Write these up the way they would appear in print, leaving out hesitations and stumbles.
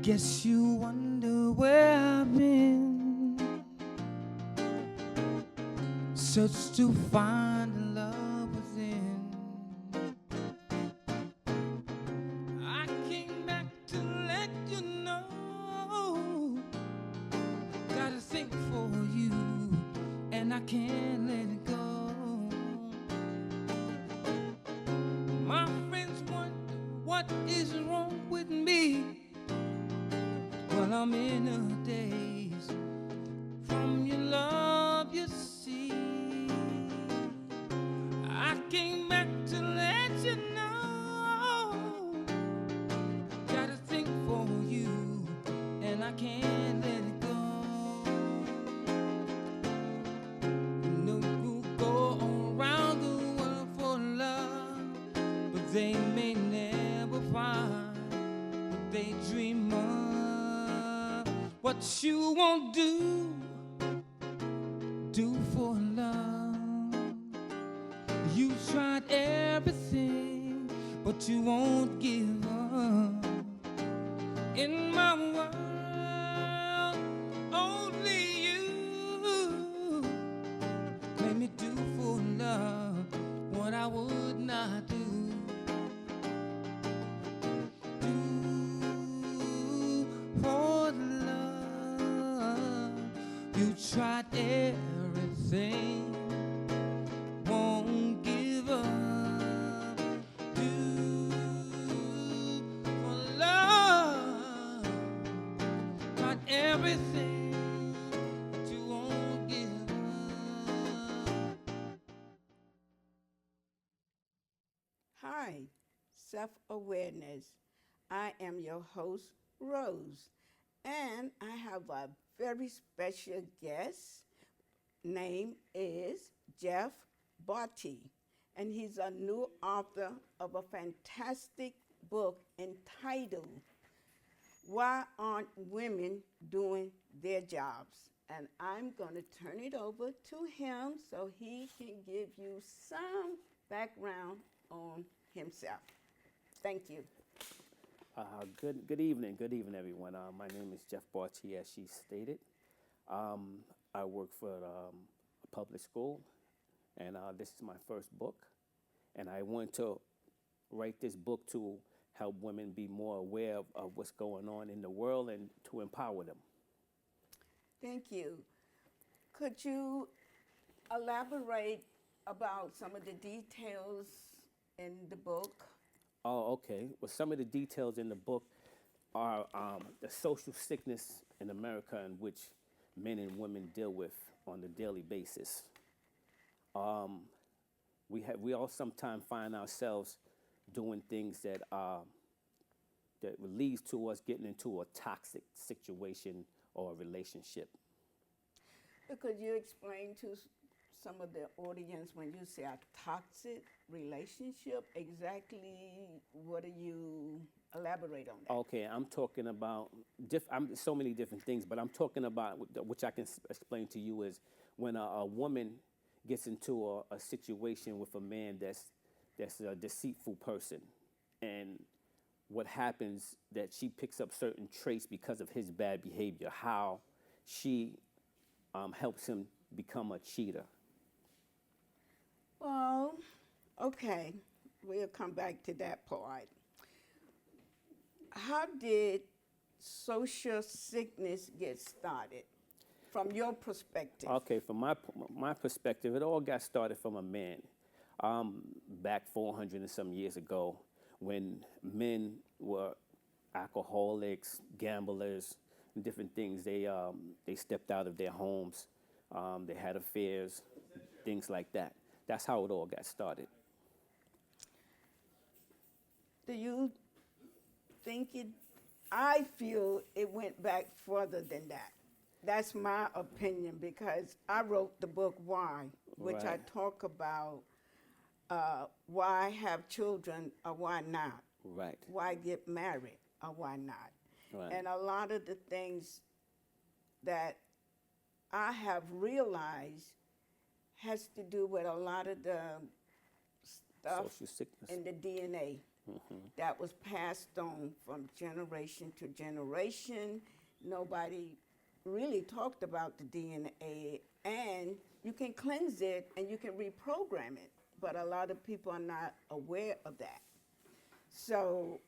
Guess you wonder where I've been. Search to find the love within. I came back to let you know. Got a thing for you, and I can't let it go. My friends wonder what is wrong with me. Well, I'm in a daze from your love, you see. I came back to let you know. Got a thing for you, and I can't let it go. You know you go around the world for love, but they may never find what they dream of. What you won't do for love. You tried everything, but you won't give up. In my world, only you made me do for love what I would not do. For love, you tried everything, won't give up. Do for love, tried everything, but you won't give up. Hi, self-awareness. I am your host, Rose, and I have a very special guest. Name is Jeff Barty, and he's a new author of a fantastic book entitled Why Aren't Women Doing Their Jobs? And I'm going to turn it over to him so he can give you some background on himself. Thank you. Good evening, everyone. My name is Jeff Barty, as she stated. I work for a public school, and this is my first book. And I want to write this book to help women be more aware of what's going on in the world and to empower them. Thank you. Could you elaborate about some of the details in the book? Oh, okay. Well, some of the details in the book are the social sickness in America in which men and women deal with on a daily basis. We all sometimes find ourselves doing things that leads to us getting into a toxic situation or a relationship. Could you explain to some of the audience when you say a toxic relationship, exactly what do you elaborate on that? Okay, I'm talking about so many different things, but I'm talking about, which I can explain to you, is when a woman gets into a situation with a man that's a deceitful person, and what happens that she picks up certain traits because of his bad behavior, how she helps him become a cheater. Well, okay, we'll come back to that part. How did social sickness get started from your perspective? Okay, from my perspective, it all got started from a man back 400 and some years ago, when men were alcoholics, gamblers, and different things. They stepped out of their homes, they had affairs, things like that. That's how it all got started. Do you think I feel it went back further than that. That's my opinion, because I wrote the book Why, which I talk about why have children or why not. Right. Why get married or why not. Right. And a lot of the things that I have realized has to do with a lot of the stuff Social sickness. in the DNA that was passed on from generation to generation. Nobody really talked about the DNA, and you can cleanse it and you can reprogram it, but a lot of people are not aware of that. So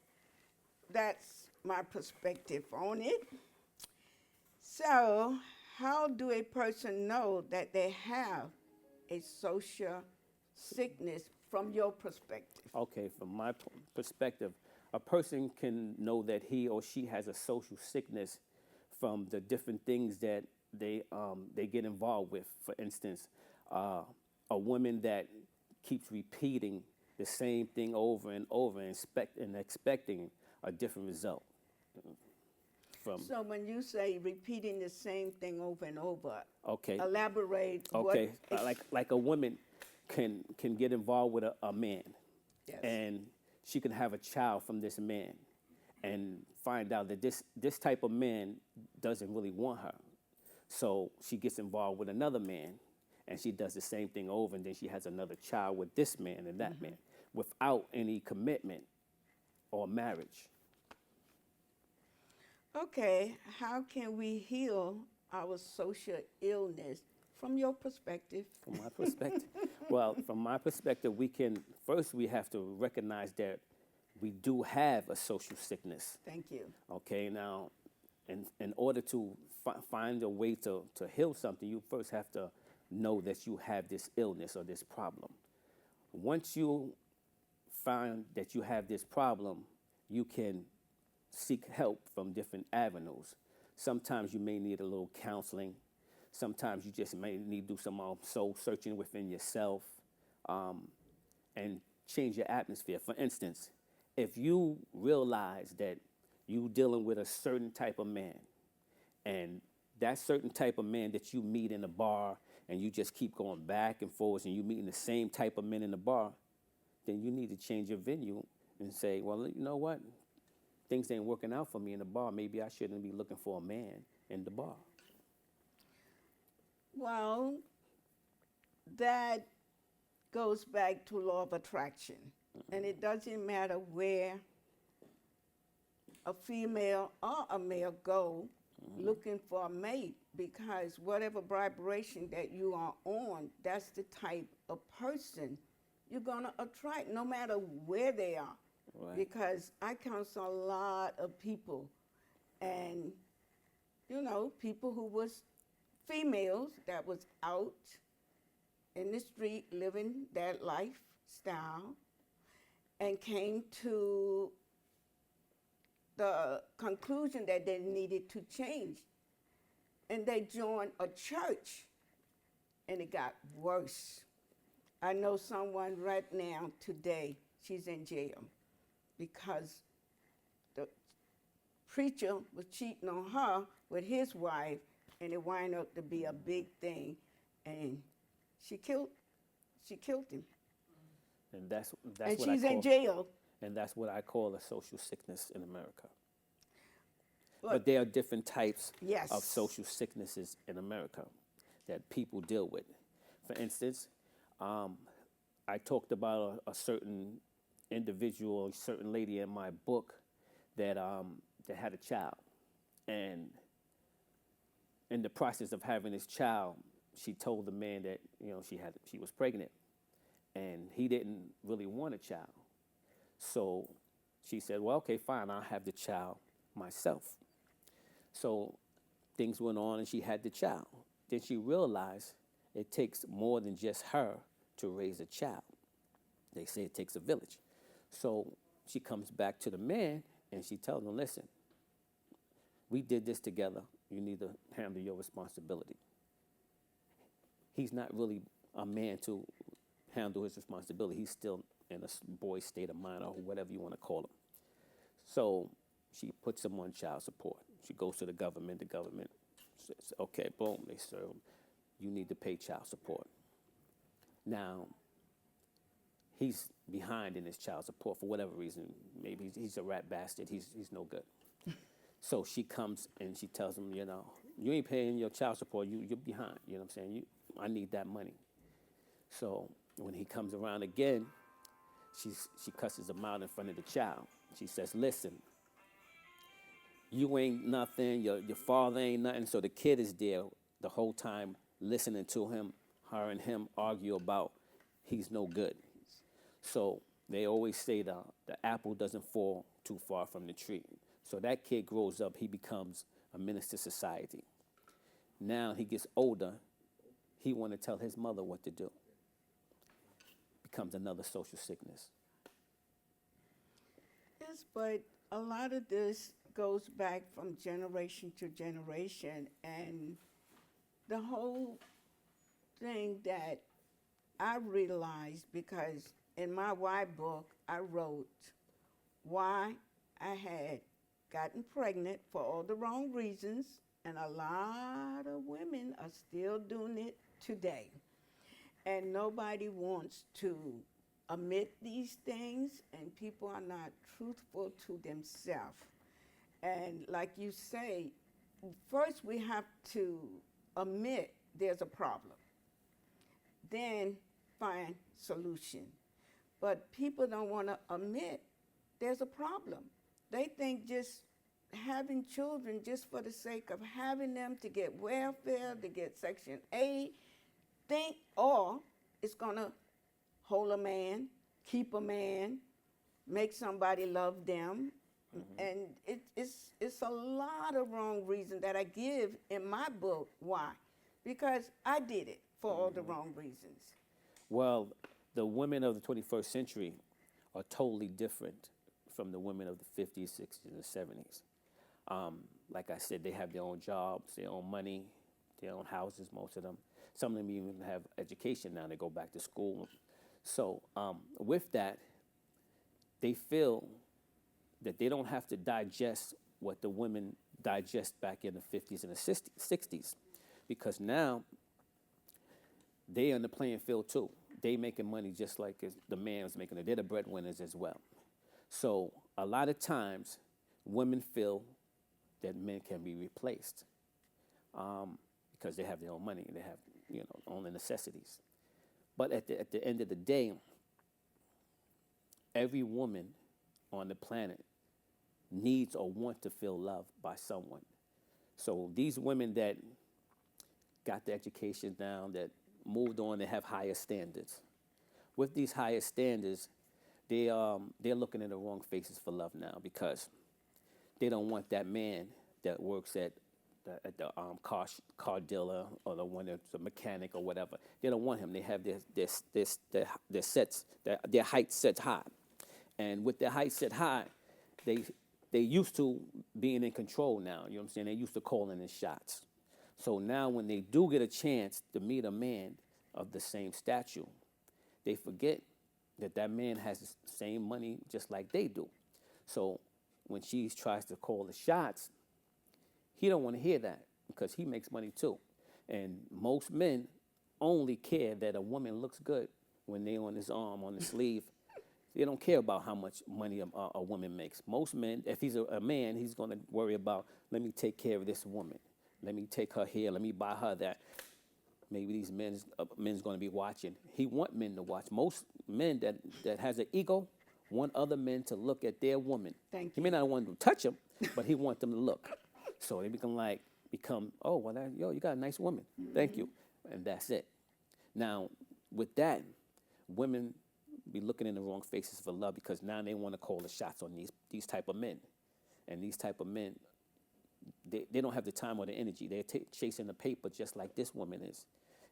that's my perspective on it. So, how do a person know that they have a social sickness from your perspective? Okay, from my perspective, a person can know that he or she has a social sickness from the different things that they get involved with. For instance, a woman that keeps repeating the same thing over and over and expecting a different result. So when you say repeating the same thing over and over, Okay. elaborate. Okay, like a woman can get involved with a man, Yes. and she can have a child from this man, and find out that this type of man doesn't really want her, so she gets involved with another man, and she does the same thing over, and then she has another child with this man and that man, without any commitment or marriage. Okay, how can we heal our social illness from your perspective? From my perspective, from my perspective, we have to recognize that we do have a social sickness. Thank you. Okay, now, in order to find a way to heal something, you first have to know that you have this illness or this problem. Once you find that you have this problem, you can seek help from different avenues. Sometimes you may need a little counseling. Sometimes you just may need to do some soul searching within yourself, and change your atmosphere. For instance, if you realize that you dealing with a certain type of man, and that certain type of man that you meet in a bar, and you just keep going back and forth, and you meeting the same type of men in the bar, then you need to change your venue and say, well, you know what? Things ain't working out for me in the bar. Maybe I shouldn't be looking for a man in the bar. Well, that goes back to law of attraction. And it doesn't matter where a female or a male go looking for a mate, because whatever vibration that you are on, that's the type of person you're going to attract, no matter where they are. Right. Because I counsel a lot of people, and, people who was females that was out in the street living that lifestyle, and came to the conclusion that they needed to change. And they joined a church, and it got worse. I know someone right now, today, she's in jail because the preacher was cheating on her with his wife, and it wound up to be a big thing, and she killed him. And that's And what she's I call, in jail. And that's what I call a social sickness in America. Look, But there are different types Yes. of social sicknesses in America that people deal with. For instance, I talked about a certain individual, a certain lady in my book that had a child, and in the process of having this child, she told the man that she was pregnant, and he didn't really want a child. So she said, well, okay, fine, I'll have the child myself. So things went on, and she had the child. Then she realized it takes more than just her to raise a child. They say it takes a village. So she comes back to the man, and she tells him, listen, we did this together. You need to handle your responsibility. He's not really a man to handle his responsibility. He's still in a boy's state of mind, or whatever you want to call him. So she puts him on child support. She goes to the government. The government says, okay, boom, they serve him. You need to pay child support. Now, he's behind in his child support for whatever reason. Maybe he's a rat bastard. He's no good. So she comes and she tells him, you ain't paying your child support. You're behind. You know what I'm saying? I need that money. So when he comes around again, she cusses him out in front of the child. She says, "Listen, you ain't nothing. Your father ain't nothing." So the kid is there the whole time listening to her and him argue about he's no good. So they always say the apple doesn't fall too far from the tree. So that kid grows up, he becomes a menace to society. Now he gets older, he want to tell his mother what to do. Becomes another social sickness. Yes, but a lot of this goes back from generation to generation, and the whole thing that I realized, because in my why book I wrote why I had gotten pregnant for all the wrong reasons, and a lot of women are still doing it today. And nobody wants to admit these things, and people are not truthful to themselves. And like you say, first we have to admit there's a problem, then find solution. But people don't want to admit there's a problem. They think just having children just for the sake of having them to get welfare, to get Section 8, or it's going to hold a man, keep a man, make somebody love them. And it's a lot of wrong reasons that I give in my book. Why? Because I did it for all the wrong reasons. Well, the women of the 21st century are totally different from the women of the 50s, 60s, and 70s. Like I said, they have their own jobs, their own money, their own houses, most of them. Some of them even have education now. They go back to school. So with that, they feel that they don't have to digest what the women digest back in the 50s and the 60s, because now they on the playing field too. They making money just like the man was making it. They're the breadwinners as well. So a lot of times, women feel that men can be replaced because they have their own money, they have own necessities. But at the end of the day, every woman on the planet needs or wants to feel loved by someone. So these women that got the education down, that moved on, they have higher standards. With these higher standards, they're looking in the wrong faces for love now, because they don't want that man that works at the car dealer, or the one that's a mechanic or whatever. They don't want him. They have their height set high, and with their height set high, they used to being in control now. You know what I'm saying? They used to calling in shots. So now when they do get a chance to meet a man of the same stature, they forget that man has the same money just like they do. So when she tries to call the shots, he don't want to hear that, because he makes money too. And most men only care that a woman looks good when they on his arm, on the sleeve. They don't care about how much money a woman makes. Most men, if he's a man, he's going to worry about, let me take care of this woman. Let me take her here. Let me buy her that. Maybe these men's going to be watching. He want men to watch. Most men that has an ego want other men to look at their woman. Thank He you. may not want them to touch him, but he want them to look. So they become, oh, well, you got a nice woman. Thank you. And that's it. Now, with that, women be looking in the wrong faces for love, because now they want to call the shots on these type of men. And these type of men, they don't have the time or the energy. They're chasing the paper just like this woman is.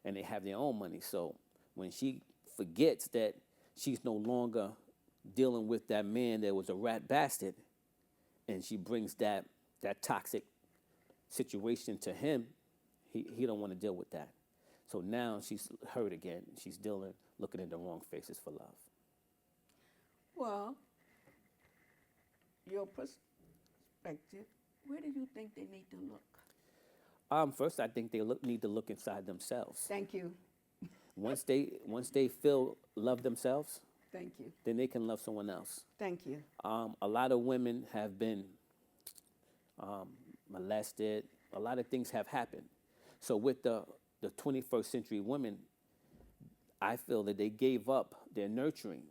And they have their own money. So when she forgets that she's no longer dealing with that man that was a rat bastard, and she brings that toxic situation to him, he don't want to deal with that. So now she's hurt again. She's looking in the wrong faces for love. Well, your perspective, where do you think they need to look? First, I think they need to look inside themselves. Thank you. Once they feel love themselves, Thank you. then they can love someone else. Thank you. A lot of women have been molested. A lot of things have happened. So with the 21st century women, I feel that they gave up their nurturing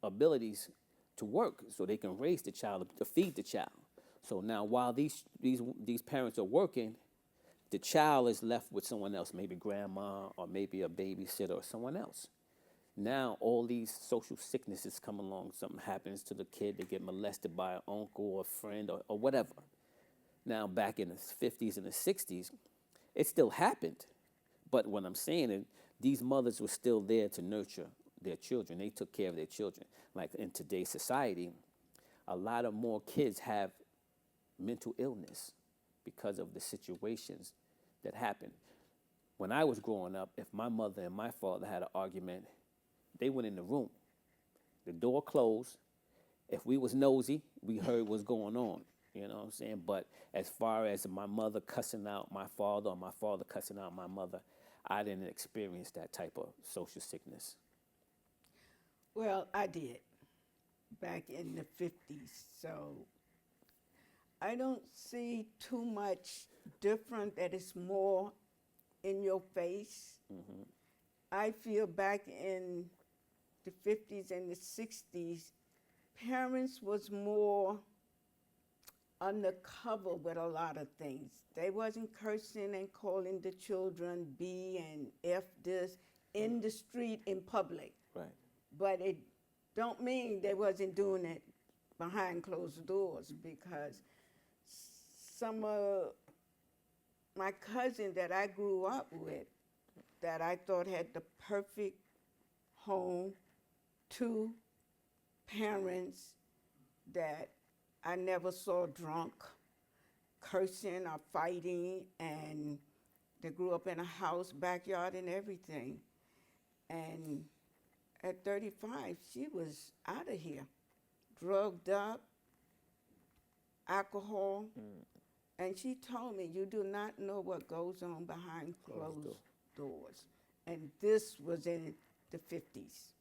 abilities to work so they can raise the child, to feed the child. So now while these parents are working, the child is left with someone else, maybe grandma or maybe a babysitter or someone else. Now all these social sicknesses come along. Something happens to the kid, they get molested by an uncle or a friend or whatever. Now back in the 50s and the 60s, it still happened. But what I'm saying is these mothers were still there to nurture their children. They took care of their children. Like in today's society, a lot of more kids have mental illness because of the situations that happen. When I was growing up, if my mother and my father had an argument, they went in the room. The door closed. If we was nosy, we heard what's going on. You know what I'm saying? But as far as my mother cussing out my father or my father cussing out my mother, I didn't experience that type of social sickness. Well, I did back in the 50s. So I don't see too much different that is more in your face. Mm-hmm. I feel back in the 50s and the 60s, parents was more undercover with a lot of things. They wasn't cursing and calling the children B and F this in the street in public. Right. But it don't mean they wasn't doing it behind closed doors, because some of my cousins that I grew up with that I thought had the perfect home, two parents that I never saw drunk, cursing or fighting, and they grew up in a house, backyard and everything. And at 35, she was out of here, drugged up, alcohol. And she told me, you do not know what goes on behind closed doors. And this was in the 50s.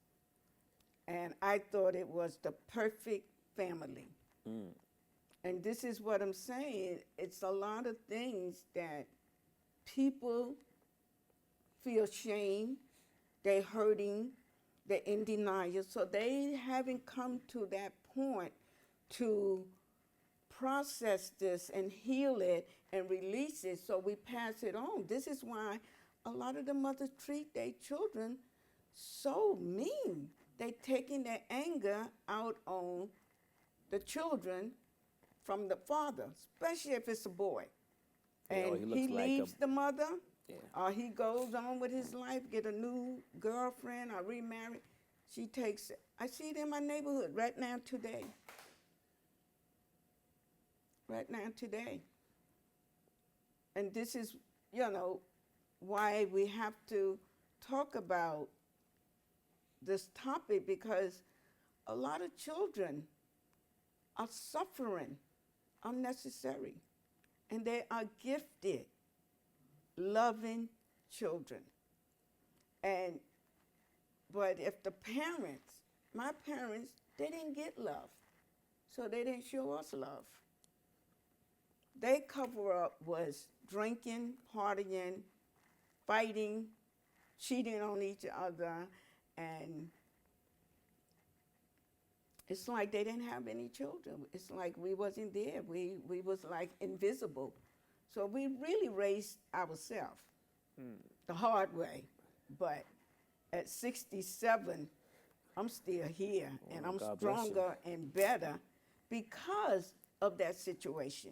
And I thought it was the perfect family. And this is what I'm saying. It's a lot of things that people feel shame, they're hurting, they're in denial. So they haven't come to that point to process this and heal it and release it, so we pass it on. This is why a lot of the mothers treat their children so mean. They taking their anger out on the children from the father, especially if it's a boy. And he leaves the mother, or he goes on with his life, get a new girlfriend or remarry. She takes it. I see it in my neighborhood right now today. Right now today. And this is, why we have to talk about this topic, because a lot of children are suffering unnecessary, and they are gifted, loving children. But if the parents, my parents, they didn't get love, so they didn't show us love. Their cover-up was drinking, partying, fighting, cheating on each other, and it's like they didn't have any children. It's like we wasn't there. We was like invisible. So we really raised ourselves the hard way. But at 67, I'm still here, and I'm stronger and better because of that situation.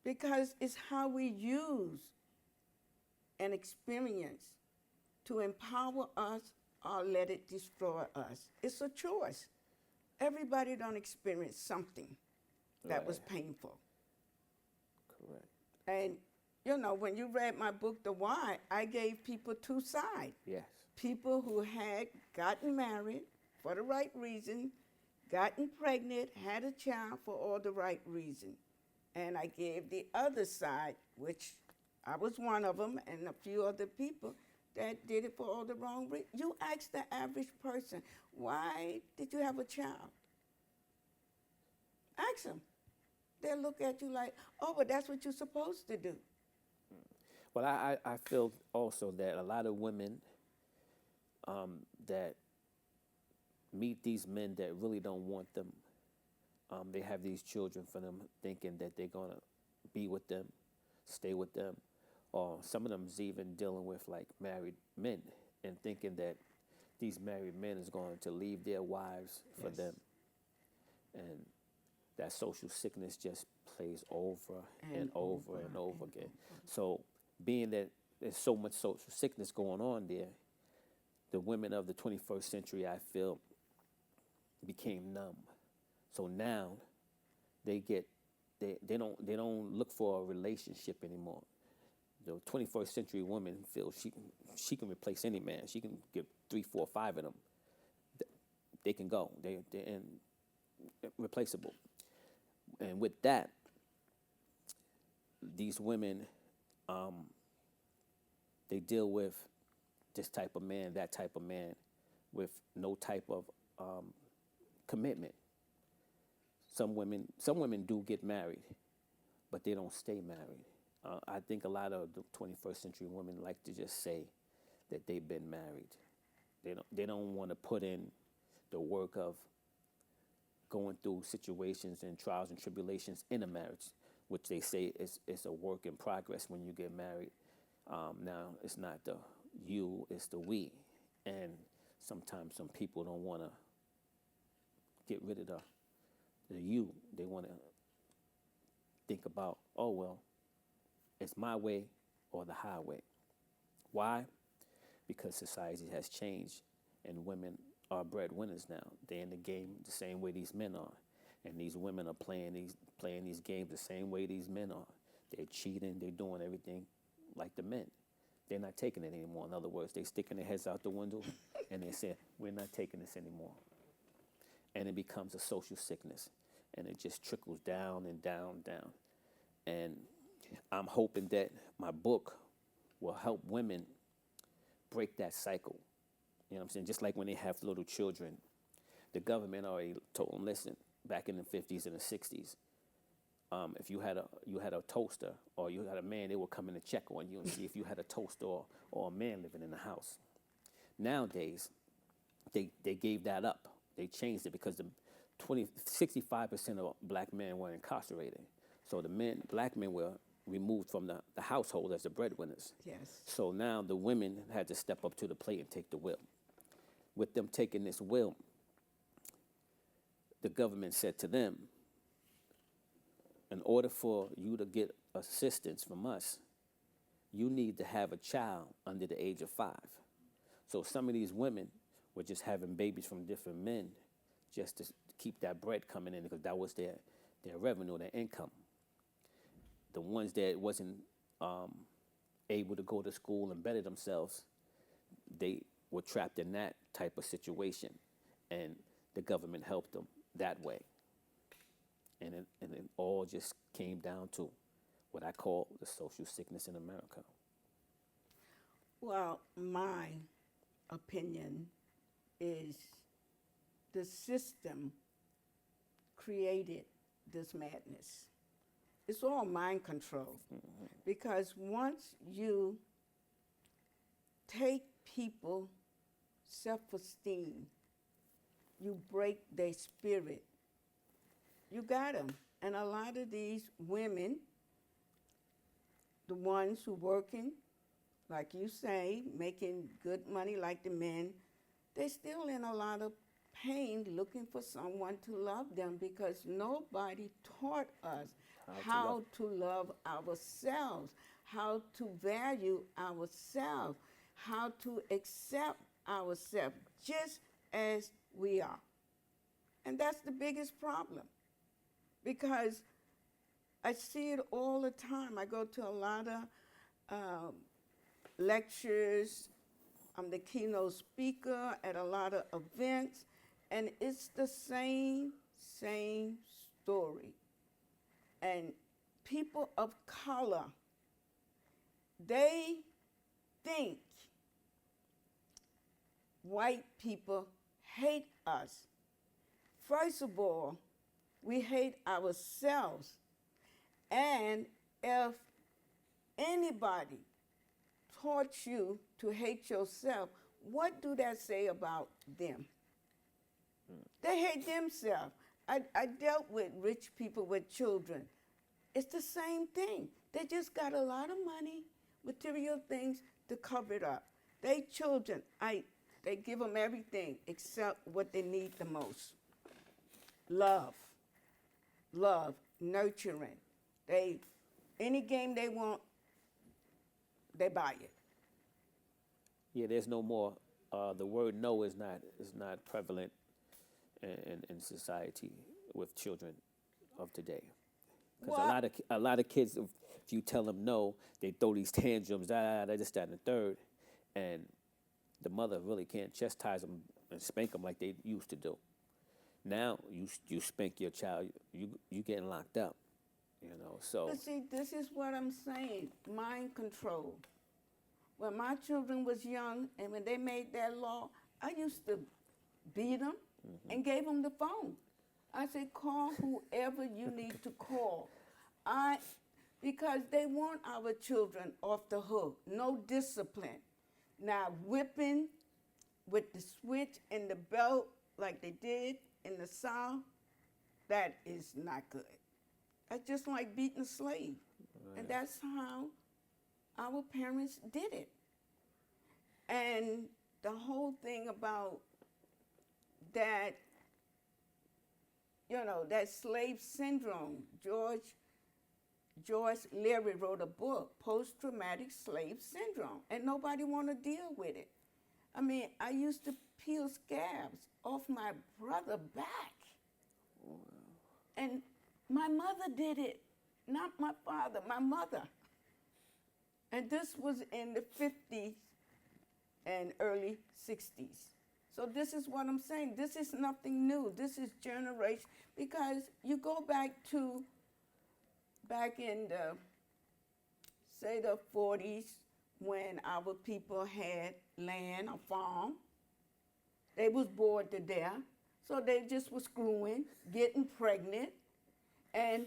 Because it's how we use an experience to empower us or let it destroy us. It's a choice. Everybody don't experience something that was painful. Correct. And, when you read my book, The Why, I gave people two sides. Yes. People who had gotten married for the right reason, gotten pregnant, had a child for all the right reason. And I gave the other side, which I was one of them, and a few other people that did it for all the wrong reasons. You ask the average person, why did you have a child? Ask them. They'll look at you like, oh, but that's what you're supposed to do. Well, I feel also that a lot of women that meet these men that really don't want them. They have these children for them, thinking that they're gonna be with them, stay with them, or some of them's even dealing with like married men and thinking that these married men is going to leave their wives for Yes. them, and that social sickness just plays over and, And over over and over and again. over. So, being that there's so much social sickness going on there, the women of the 21st century, I feel, became numb. So now they don't look for a relationship anymore. The 21st century woman feels she can replace any man. She can get 3, 4, 5 of them. They can go. They're replaceable. And with that, these women, they deal with this type of man, that type of man, with no type of commitment. Some women do get married, but they don't stay married. I think a lot of the 21st century women like to just say that they've been married. They don't want to put in the work of going through situations and trials and tribulations in a marriage, which they say is a work in progress when you get married. Now it's not the you, it's the we, and sometimes some people don't want to get rid of the you. They want to think about, oh well, it's my way or the highway. Why? Because society has changed and women are breadwinners now. They're in the game the same way these men are. And these women are playing these games the same way these men are. They're cheating, they're doing everything like the men. They're not taking it anymore. In other words, they're sticking their heads out the window and they say, we're not taking this anymore. And it becomes a social sickness. And it just trickles down and down, down. And I'm hoping that my book will help women break that cycle. You know what I'm saying? Just like when they have little children, the government already told them, listen, back in the 50s and the 60s, if you had a toaster or you had a man, they would come in and check on you and see if you had a toaster or a man living in the house. Nowadays, they gave that up. They changed it because 65% of black men were incarcerated. So black men were removed from the household as the breadwinners. Yes. So now the women had to step up to the plate and take the will. With them taking this will, the government said to them, in order for you to get assistance from us, you need to have a child under the age of 5. So some of these women were just having babies from different men just to keep that bread coming in because that was their revenue, their income. The ones that wasn't able to go to school and better themselves, they were trapped in that type of situation, and the government helped them that way. And it all just came down to what I call the social sickness in America. Well, my opinion is the system created this madness. It's all mind control. Mm-hmm. Because once you take people's self-esteem, you break their spirit, you got them. And a lot of these women, the ones who working, like you say, making good money like the men, they're still in a lot of pain looking for someone to love them because nobody taught us how to love ourselves, how to value ourselves, how to accept ourselves just as we are. And that's the biggest problem because I see it all the time. I go to a lot of lectures. I'm the keynote speaker at a lot of events, and it's the same story. And people of color, they think white people hate us. First of all, we hate ourselves. And if anybody taught you to hate yourself, what do that say about them? They hate themselves. I dealt with rich people with children. It's the same thing. They just got a lot of money, material things to cover it up. They children, they give them everything except what they need the most. Love, nurturing. Any game they want, they buy it. Yeah, there's no more. The word "no" is not prevalent in society with children of today. Because a lot of kids, if you tell them no, they throw these tantrums, they just that and the third, and the mother really can't chastise them and spank them like they used to do. Now you spank your child, you getting locked up, So. But see, this is what I'm saying: mind control. When my children was young, and when they made that law, I used to beat them and gave them the phone. I said, call whoever you need to call. Because they want our children off the hook. No discipline. Now, whipping with the switch and the belt like they did in the South, that is not good. That's just like beating a slave. Oh, yeah. And that's how our parents did it. And the whole thing about that, that slave syndrome, George Leary wrote a book, Post-Traumatic Slave Syndrome, and nobody want to deal with it. I mean, I used to peel scabs off my brother's back. Wow. And my mother did it, not my father, my mother. And this was in the 50s and early 60s. So this is what I'm saying. This is nothing new. This is generation. Because you go back in the, say, the 40s, when our people had land, a farm. They was bored to death. So they just was screwing, getting pregnant, and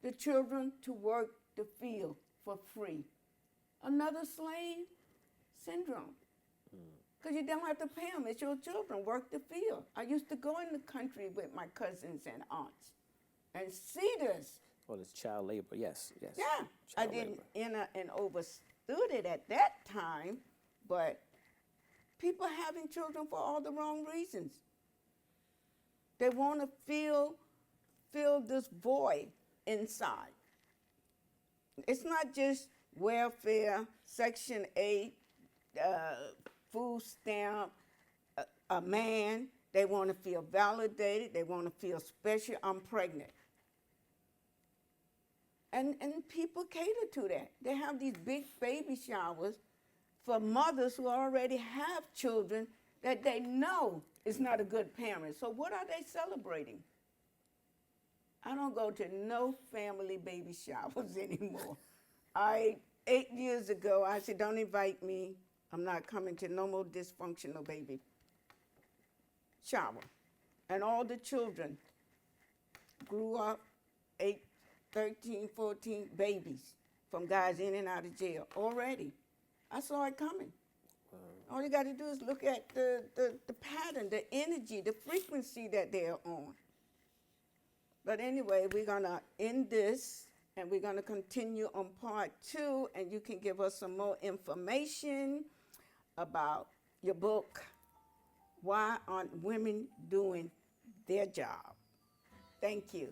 the children to work the field for free. Another slave syndrome. Because you don't have to pay them. It's your children. Work the field. I used to go in the country with my cousins and aunts and see this. Well, it's child labor. Yes. Yeah. Child I didn't labor. And overstood it at that time, but people having children for all the wrong reasons. They want to fill this void inside. It's not just welfare, Section 8, food stamp, a man. They want to feel validated. They want to feel special. I'm pregnant. And people cater to that. They have these big baby showers for mothers who already have children that they know is not a good parent. So what are they celebrating? I don't go to no family baby showers anymore. 8 years ago, I said, don't invite me. I'm not coming to no more dysfunctional baby shower. And all the children grew up, 8, 13, 14 babies from guys in and out of jail already. I saw it coming. All you got to do is look at the pattern, the energy, the frequency that they're on. But anyway, we're going to end this, and we're going to continue on part 2, and you can give us some more information about your book, Why Aren't Women Doing Their Job? Thank you.